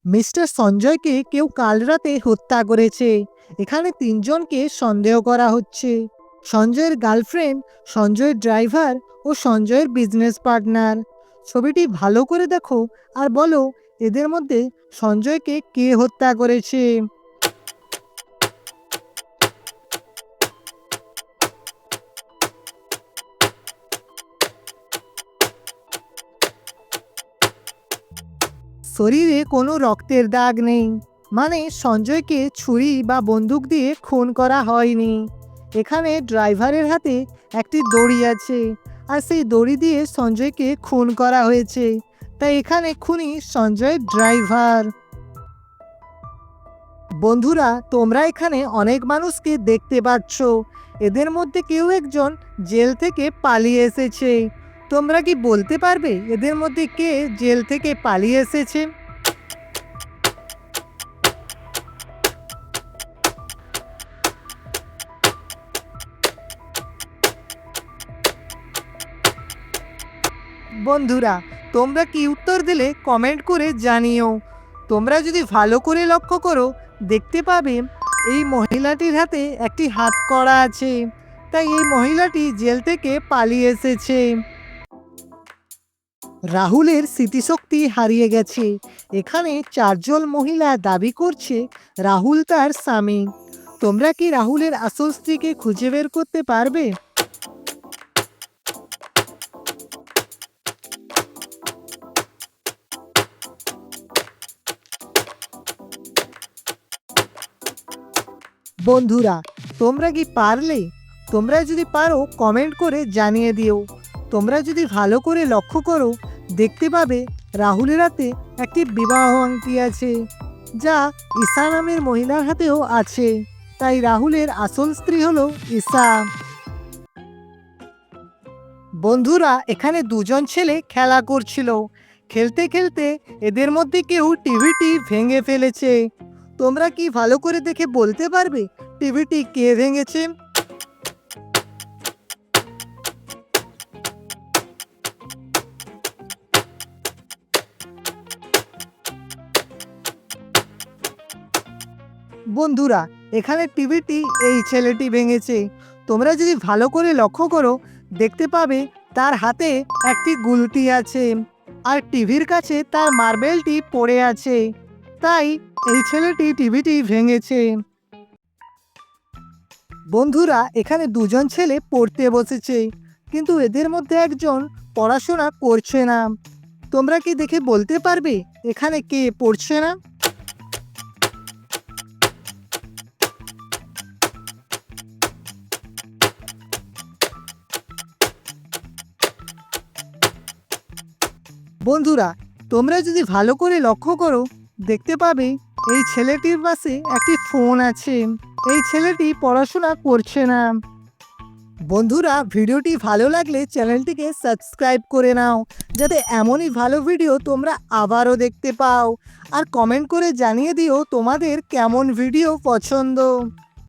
Mister সঞ্জয়কে কেউ কাল রাতে হত্যা করেছে। এখানে তিনজনকে সন্দেহ করা হচ্ছে: সঞ্জয়ের গার্লফ্রেন্ড, সঞ্জয়ের ড্রাইভার ও সঞ্জয়ের বিজনেস পার্টনার। ছবিটি ভালো করে দেখো আর বলো এদের মধ্যে সঞ্জয়কে কে হত্যা করেছে। শরীরে কোনো রক্তের দাগ নেই, মানে সঞ্জয়কে ছুরি বা বন্দুক দিয়ে খুন করা হয়নি। এখানে ড্রাইভারের হাতে একটি দড়ি আছে, আর সেই দড়ি দিয়ে সঞ্জয়কে খুন করা হয়েছে, তাই এখানে খুনি সঞ্জয়ের ড্রাইভার। বন্ধুরা, তোমরা এখানে অনেক মানুষকে দেখতে পাচ্ছ। এদের মধ্যে কেউ একজন জেল থেকে পালিয়ে এসেছে। তোমরা কি বলতে পারবে এদের মধ্যে কে জেল থেকে পালিয়ে এসেছে? বন্ধুরা, তোমরা কি উত্তর দিলে কমেন্ট করে জানিও। তোমরা যদি ভালো করে লক্ষ্য করো, দেখতে পাবে এই মহিলাটির হাতে একটি হাতকড়া আছে, তাই এই মহিলাটি জেল থেকে পালিয়ে এসেছে। রাহুলের স্মৃতিশক্তি হারিয়ে গেছে। এখানে চারজন মহিলা দাবি করছে রাহুল তার স্বামী। তোমরা কি রাহুলের আসল স্ত্রীকে খুঁজে বের করতে পারবে? বন্ধুরা, তোমরা কি পারলে? তোমরা যদি পারো কমেন্ট করে জানিয়ে দিও। তোমরা যদি ভালো করে লক্ষ্য করো, দেখতে পাবে রাহুলের হাতে একটি বিবাহ আংটি আছে, যা ঈশা নামের মহিলার হাতেও আছে। তাই রাহুলের আসল স্ত্রী হলো ঈশা। বন্ধুরা, এখানে দুজন ছেলে খেলা করছিল। খেলতে খেলতে এদের মধ্যে কেউ টিভিটি ভেঙে ফেলেছে। তোমরা কি ভালো করে দেখে বলতে পারবে টিভিটি কে ভেঙেছে? বন্ধুরা, এখানে টিভিটি এই ছেলেটি ভেঙেছে। তোমরা যদি ভালো করে লক্ষ্য করো, দেখতে পাবে তার হাতে একটি গুলতি আছে, আর টিভির কাছে তার মার্বেলটি পড়ে আছে। তাই এই ছেলেটি টিভিটি ভেঙেছে। বন্ধুরা, এখানে দুজন ছেলে পড়তে বসেছে, কিন্তু এদের মধ্যে একজন পড়াশোনা করছে না। তোমরা কি দেখে বলতে পারবে এখানে কে পড়ছে না? বন্ধুরা, তোমরা যদি ভালো করে লক্ষ্য করো, দেখতে পাবে এই ছেলেটির পাশে একটি ফোন আছে। এই ছেলেটি পড়াশোনা করছে না। বন্ধুরা, ভিডিওটি ভালো লাগলে চ্যানেলটিকে সাবস্ক্রাইব করে নাও, যাতে এমনই ভালো ভিডিও তোমরা আবারও দেখতে পাও। আর কমেন্ট করে জানিয়ে দিও তোমাদের কেমন ভিডিও পছন্দ।